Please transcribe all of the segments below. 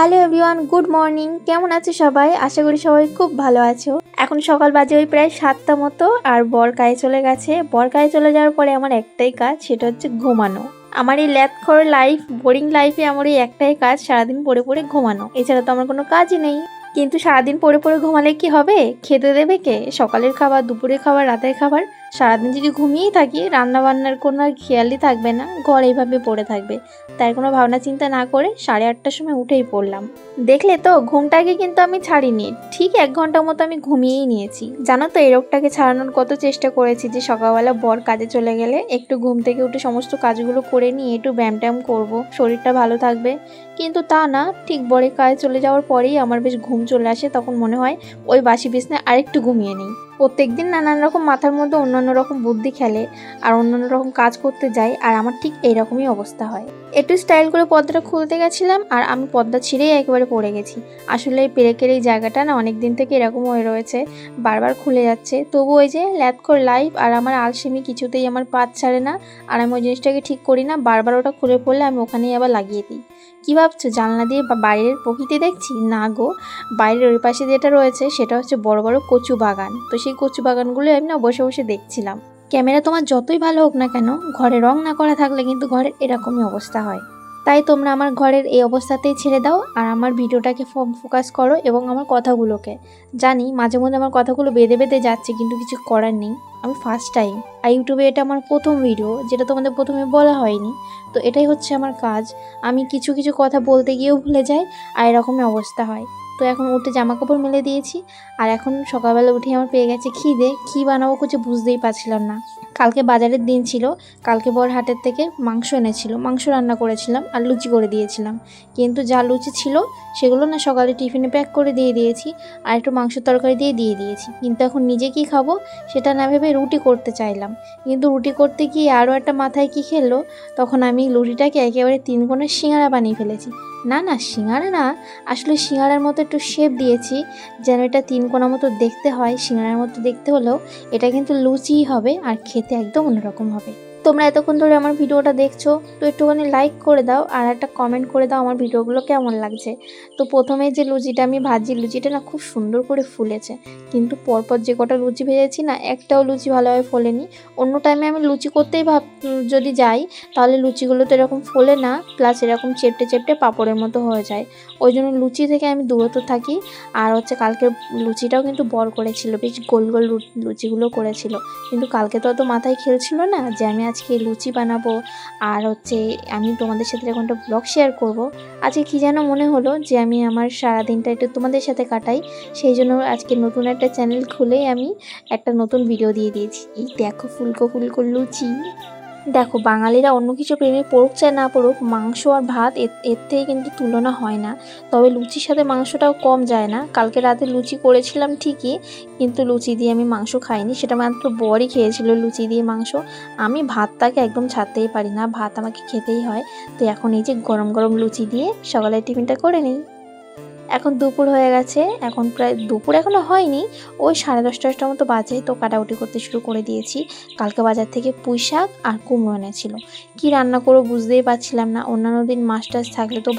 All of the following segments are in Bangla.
Hello everyone, good morning. কেমন আছো সবাই? আশা করি সবাই খুব ভালো আছো। এখন সকাল বাজে ওই প্রায় 7টা মতো, আর বর কাজে চলে গেছে। বর কাজে চলে যাওয়ার পরে আমার একটাই কাজ, সেটা হচ্ছে ঘুমানো। আমার এই ল্যাদখোর লাইফ, বোরিং লাইফে আমার এই একটাই কাজ, সারাদিন পড়ে পড়ে ঘুমানো। এছাড়া তো আমার কোনো কাজই নেই। কিন্তু সারাদিন পড়ে পড়ে ঘুমালে কি হবে? খেতে দেবে কে? সকালের খাবার, দুপুরের খাবার, রাতের খাবার। সারাদিন যদি ঘুমিয়েই থাকি, রান্না বান্নার কোনো আর খেয়ালই থাকবে না, ঘর এইভাবে পড়ে থাকবে। তাই কোনো ভাবনা চিন্তা না করে 8:30টার সময় উঠেই পড়লাম। দেখলে তো, ঘুমটাকে কিন্তু আমি ছাড়িনি। ঠিক 1 ঘন্টা মতো আমি ঘুমিয়েই নিয়েছি। জানো তো, এই রোগটাকে ছাড়ানোর কত চেষ্টা করেছি যে সকালবেলা বর কাজে চলে গেলে একটু ঘুম থেকে উঠে সমস্ত কাজগুলো করে নিয়ে একটু ব্যায়াম ট্যায়াম করবো, শরীরটা ভালো থাকবে। কিন্তু তা না, ঠিক বরের কাজে চলে যাওয়ার পরেই আমার বেশ ঘুম চলে আসে। তখন মনে হয় ওই বাসি বিছনায় আরেকটু ঘুমিয়ে নিই। প্রত্যেকদিন নানান রকম মাথার মধ্যে অন্যান্য রকম বুদ্ধি খেলে আর অন্যান্য রকম কাজ করতে যাই, আর আমার ঠিক এইরকমই অবস্থা হয়। একটু স্টাইল করে পর্দাটা খুলতে গেছিলাম আর আমি পর্দা ছিঁড়েই একেবারে পড়ে গেছি। আসলে এই পেরেকের এই জায়গাটা না অনেক দিন থেকে এরকম হয়ে রয়েছে, বারবার খুলে যাচ্ছে। তবু ওই যে ল্যাদখোর লাইফ আর আমার আলসেমি কিছুতেই আমার পাত ছাড়ে না। আর আমি ওই জিনিসটাকে ঠিক করি না, বারবার ওটা খুলে পড়লে আমি ওখানেই আবার লাগিয়ে দিই। কী ভাবছো, জানলা দিয়ে বাইরের প্রকৃতি দেখছি? না গো, বাইরের ওই পাশে যেটা রয়েছে সেটা হচ্ছে বড় বড় কচু বাগান। তো সেই কচু বাগানগুলো আমি না বসে বসে দেখছিলাম। ক্যামেরা তোমার যতই ভালো হোক না কেন, ঘরে রং না করা থাকলে কিন্তু ঘরের এরকমই অবস্থা হয়। তাই তোমরা আমার ঘরের এই অবস্থাতেই ছেড়ে দাও আর আমার ভিডিওটাকে ফোকাস করো এবং আমার কথাগুলোকে। জানি মাঝে মধ্যে আমার কথাগুলো বেঁধে বেঁধে যাচ্ছে, কিন্তু কিছু করার নেই। আমি ফার্স্ট টাইম আর ইউটিউবে এটা আমার প্রথম ভিডিও, যেটা তোমাদের প্রথমে বলা হয়নি। তো এটাই হচ্ছে আমার কাজ। আমি কিছু কিছু কথা বলতে গিয়েও ভুলে যাই, আর এরকমই অবস্থা হয়। তো এখন উঠে জামা কাপড় মেলে দিয়েছি, আর এখন সকালবেলা উঠে আমার পেয়ে গেছে খিদে। কী বানাবো কিছু বুঝতেই পারছিলাম না। কালকে বাজারের দিন ছিল, কালকে বর হাটের থেকে মাংস এনেছিল, মাংস রান্না করেছিলাম আর লুচি করে দিয়েছিলাম। কিন্তু যা লুচি ছিল সেগুলো না সকালে টিফিনে প্যাক করে দিয়ে দিয়েছি, আর একটু মাংস তরকারি দিয়ে দিয়েছি। কিন্তু এখন নিজে কি খাবো সেটা না ভেবে রুটি করতে চাইলাম। কিন্তু রুটি করতে গিয়ে আরও একটা মাথায় কি খেললো, তখন আমি রুটিটাকে একেবারে 3 কোণের সিঙ্গারা বানিয়ে ফেলেছি। না না, সিঙ্গারা না, আসলে সিঙ্গারার মতো একটু শেপ দিয়েছি যেন এটা 3 কোণা মতো দেখতে হয়। সিঙ্গারার মতো দেখতে হলেও এটা কিন্তু লুচিই হবে, আর খেতে একদম অন্যরকম হবে। তোমরা এতক্ষণ ধরে আমার ভিডিওটা দেখছো, তো একটুখানি লাইক করে দাও আর একটা কমেন্ট করে দাও আমার ভিডিওগুলো কেমন লাগছে। তো প্রথমে যে লুচিটা আমি ভাজি, লুচিটা না খুব সুন্দর করে ফুলেছে। কিন্তু পরপর যে কটা লুচি ভেজেছি না, একটাও লুচি ভালোভাবে ফোলেনি। অন্য টাইমে আমি লুচি করতেই যদি যাই, তাহলে লুচিগুলো তো এরকম ফোলে না, প্লাস এরকম চেপটে চেপটে পাঁপড়ের মতো হয়ে যায়। ওই জন্য লুচি থেকে আমি দূরত থাকি। আর হচ্ছে কালকের লুচিটাও কিন্তু বর করেছিল, বেশ গোল গোল লুচিগুলো করেছিল। কিন্তু কালকে তো অত মাথায় খেলছিল না যে আমি আজকে লুচি বানাবো আর হচ্ছে আমি তোমাদের সাথে এখন একটা ব্লগ শেয়ার করব। আজকে কি যেন মনে হলো যে আমি আমার সারাদিনটা একটু তোমাদের সাথে কাটাই, সেই জন্য আজকে নতুন একটা চ্যানেল খুলেই আমি একটা নতুন ভিডিও দিয়ে দিয়েছি। এই দেখো ফুলকো ফুলকো লুচি। দেখো, বাঙালিরা অন্য কিছু প্রেমে পড়ুক চায় না পড়ুক, মাংস আর ভাত এর থেকে কিন্তু তুলনা হয় না। তবে লুচির সাথে মাংসটাও কম যায় না। কালকে রাতে লুচি করেছিলাম ঠিকই, কিন্তু লুচি দিয়ে আমি মাংস খাইনি, সেটা মাত্র বরই খেয়েছিল লুচি দিয়ে মাংস। আমি ভাতটাকে একদম ছাড়তেই পারি না, ভাত আমাকে খেতেই হয়। তো এখন এই যে গরম গরম লুচি দিয়ে সকালের টিফিনটা করে নিই। এখন দুপুর হয়ে গেছে, এখন প্রায় দুপুর এখনও হয়নি, ওই 10:30টার মতো বাজে। তো কাটাকুটি করতে শুরু করে দিয়েছি। কালকে বাজার থেকে পুঁই শাক আর কুমড়ো এনেছিল। কী রান্না করবো বুঝতেই পারছিলাম না। অন্যান্য দিন মাছ টাছ থাকলে তো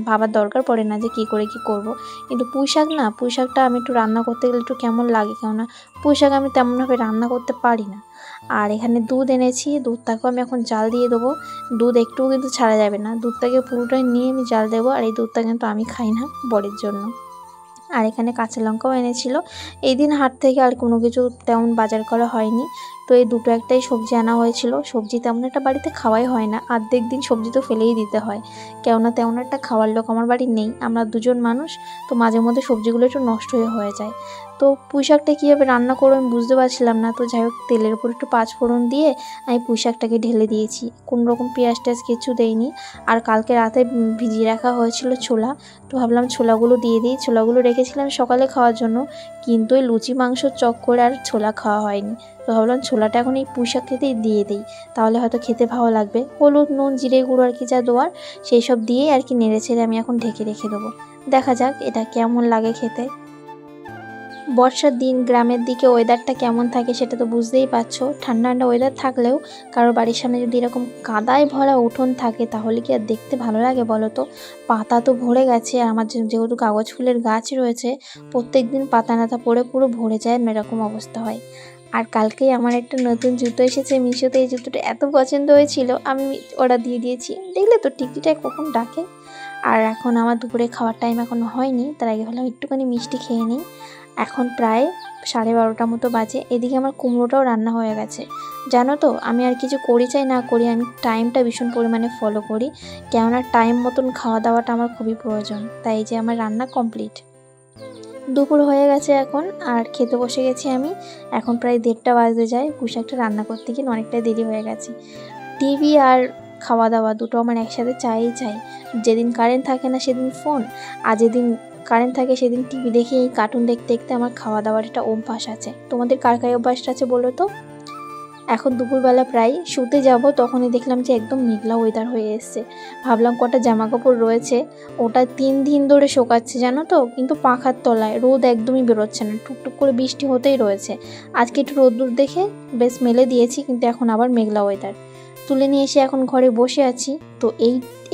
ভাবার দরকার পড়ে না যে কী করে কী করব। কিন্তু পুঁই শাক না, পুঁই শাকটা আমি একটু রান্না করতে গেলে একটু কেমন লাগে, কেননা পুঁই শাক আমি তেমনভাবে রান্না করতে পারি না। আর এখানে দুধ এনেছি, দুধটাকেও আমি এখন জাল দিয়ে দেবো। দুধ একটুও কিন্তু ছাড়া যাবে না, দুধটাকে পুরোটাই নিয়ে আমি জাল দেবো। আর এই দুধটা কিন্তু আমি খাই না, বরের জন্য। আর এখানে কাঁচা লঙ্কাও এনেছিল। এই দিন হাট থেকে আর কোনো কিছু তেমন বাজার করা হয়নি। তো এই দুটো একটাই সবজি আনা হয়েছিল। সবজি তেমন একটা বাড়িতে খাওয়াই হয় না, অর্ধেক দিন সবজি তো ফেলেই দিতে হয়, কেননা তেমন একটা খাওয়ার লোক আমার বাড়ি নেই, আমরা দুজন মানুষ। তো মাঝে মধ্যে সবজিগুলো একটু নষ্ট হয়ে যায়। তো পুঁই শাকটা কীভাবে রান্না করবো আমি বুঝতে পারছিলাম না। তো যাই হোক, তেলের উপর একটু 5 ফোড়ন দিয়ে আমি পুঁই শাকটাকে ঢেলে দিয়েছি, কোনো রকম পেঁয়াজ টেয়াজ কিছু দেইনি। আর কালকে রাতে ভিজিয়ে রাখা হয়েছিল ছোলা, তো ভাবলাম ছোলাগুলো দিয়ে দিই। ছোলাগুলো রেখেছিলাম সকালে খাওয়ার জন্য, কিন্তু ওই লুচি মাংসর চক্করে আর ছোলা খাওয়া হয়নি। তো ভাবলাম ছোলাটা এখন এই পুঁই শাক খেতেই দিয়ে দিই, তাহলে হয়তো খেতে ভালো লাগবে। হলুদ, নুন, জিরে গুঁড়ো আর কি যা দেওয়ার সেই সব দিয়েই আর কি নেড়ে ছেড়ে আমি এখন ঢেকে রেখে দেবো। দেখা যাক এটা কেমন লাগে খেতে। বর্ষার দিন গ্রামের দিকে ওয়েদারটা কেমন থাকে সেটা তো বুঝতেই পারছো। ঠান্ডা ঠান্ডা ওয়েদার থাকলেও কারোর বাড়ির সামনে যদি এরকম কাদায় ভরা উঠোন থাকে তাহলে কি আর দেখতে ভালো লাগে বলো তো। পাতা তো ভরে গেছে, আর আমার যেহেতু কাগজ ফুলের গাছ রয়েছে, প্রত্যেক দিন পাতা নাতা পড়ে পুরো ভরে যায়, এরকম অবস্থা হয়। আর কালকেই আমার একটা নতুন জুতো এসেছে মিশোতে, এই জুতোটা এত পছন্দ হয়েছিল আমি অর্ডার দিয়ে দিয়েছি। দেখলে তো টিকটিটাই কখন ডাকে। আর এখন আমার দুপুরে খাওয়ার টাইম এখনো হয়নি, তার আগে ভাবলাম একটুখানি মিষ্টি খেয়ে নিই। এখন প্রায় 12:30 মতো বাজে। এদিকে আমার কুমড়োটাও রান্না হয়ে গেছে। জানো তো, আমি আর কিছু করি চাই না করি, আমি টাইমটা ভীষণ পরিমাণে ফলো করি, কেননা টাইম মতন খাওয়া দাওয়াটা আমার খুবই প্রয়োজন। তাই যে আমার রান্না কমপ্লিট, দুপুর হয়ে গেছে এখন, আর খেতে বসে গেছি আমি। এখন প্রায় 1:30 বাজতে যায়। পোশাকটা রান্না করতে গিয়ে অনেকটাই দেরি হয়ে গেছে। টিভি আর খাওয়া দাওয়া দুটো আমার একসাথে চাই। যেদিন কারেন্ট থাকে না সেদিন ফোন, আর যেদিন কারেন্ট থাকে সেদিন টিভি দেখে এই কার্টুন দেখতে দেখতে আমার খাওয়া দাওয়ার একটা অভ্যাস আছে। তোমাদের কার কার অভ্যাসটা আছে বলো তো। এখন দুপুরবেলা প্রায় শুতে যাব, তখনই দেখলাম যে একদম মেঘলা ওয়েদার হয়ে এসছে। ভাবলাম কটা জামা কাপড় রয়েছে, ওটা 3 দিন ধরে শোকাচ্ছে জানো তো, কিন্তু পাখার তলায় রোদ একদমই বেরোচ্ছে না, টুকটুক করে বৃষ্টি হতেই রয়েছে। আজকে একটু রোদ্দুর দেখে বেশ মেলে দিয়েছি, কিন্তু এখন আবার মেঘলা ওয়েদার। তুলে নিয়ে এসে এখন ঘরে বসে আছি। তো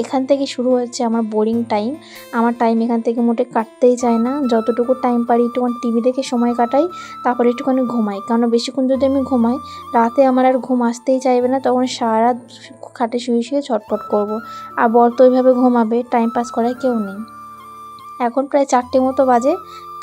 এখান থেকে শুরু হচ্ছে আমার বোরিং টাইম। আমার টাইম এখান থেকে মোটে কাটতেই চায় না। যতটুকু টাইম পারি একটুখানি টিভি দেখে সময় কাটাই, তারপরে একটুখানি ঘুমাই, কারণ বেশিক্ষণ যদি আমি ঘুমাই রাতে আমার আর ঘুম আসতেই চাইবে না, তখন সারা রাত খাটে শুয়ে ছটফট করব। আর বর তো ওইভাবে ঘুমাবে, টাইম পাস করার কেউ নেই। এখন প্রায় 4টে মতো বাজে।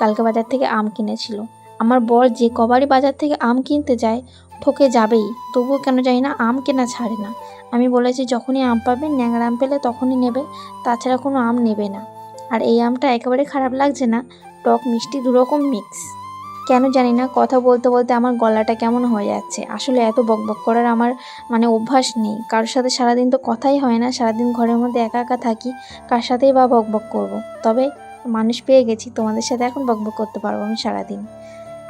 কালকে বাজার থেকে আম কিনেছিল। আমার বর যে কবারই বাজার থেকে আম কিনতে যায় ঠকে যাবেই, তবুও কেন জানি না আম কেনা ছাড়ে না। আমি বলেছি যখনই আম পাবে, ন্যাংরা আম পেলে তখনই নেবে, তাছাড়া কোনো আম নেবে না। আর এই আমটা একেবারে খারাপ লাগছে না, টক মিষ্টি দুরকম মিক্স। কেন জানি না কথা বলতে বলতে আমার গলাটা কেমন হয়ে যাচ্ছে। আসলে এত বকবক করার আমার অভ্যাস নেই, কারোর সাথে সারাদিন তো কথাই হয় না, সারাদিন ঘরের মধ্যে একা একা থাকি, কার সাথেই বা বকবক করব। তবে মানুষ পেয়ে গেছি, তোমাদের সাথে এখন বকবক করতে পারবো আমি সারাদিন।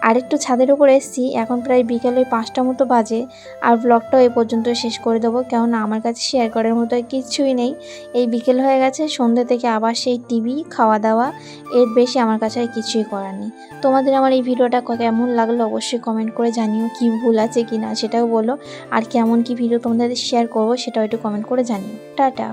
আর একটু ছাদের উপর এসেছি, এখন প্রায় বিকেলে 5টা মতো বাজে। আর ব্লগটাও এই পর্যন্ত শেষ করে দেবো, কেননা আমার কাছে শেয়ার করার মতো কিছুই নেই। এই বিকেল হয়ে গেছে, সন্ধ্যে থেকে আবার সেই টিভি খাওয়া দাওয়া, এর বেশি আমার কাছে আর কিছুই করার নেই। তোমাদের আমার এই ভিডিওটা কেমন লাগলো অবশ্যই কমেন্ট করে জানিও, কি ভুল আছে কি না সেটাও বলো, আর কেমন কি ভিডিও তোমাদের শেয়ার করবো সেটাও একটু কমেন্ট করে জানিও। টাটা।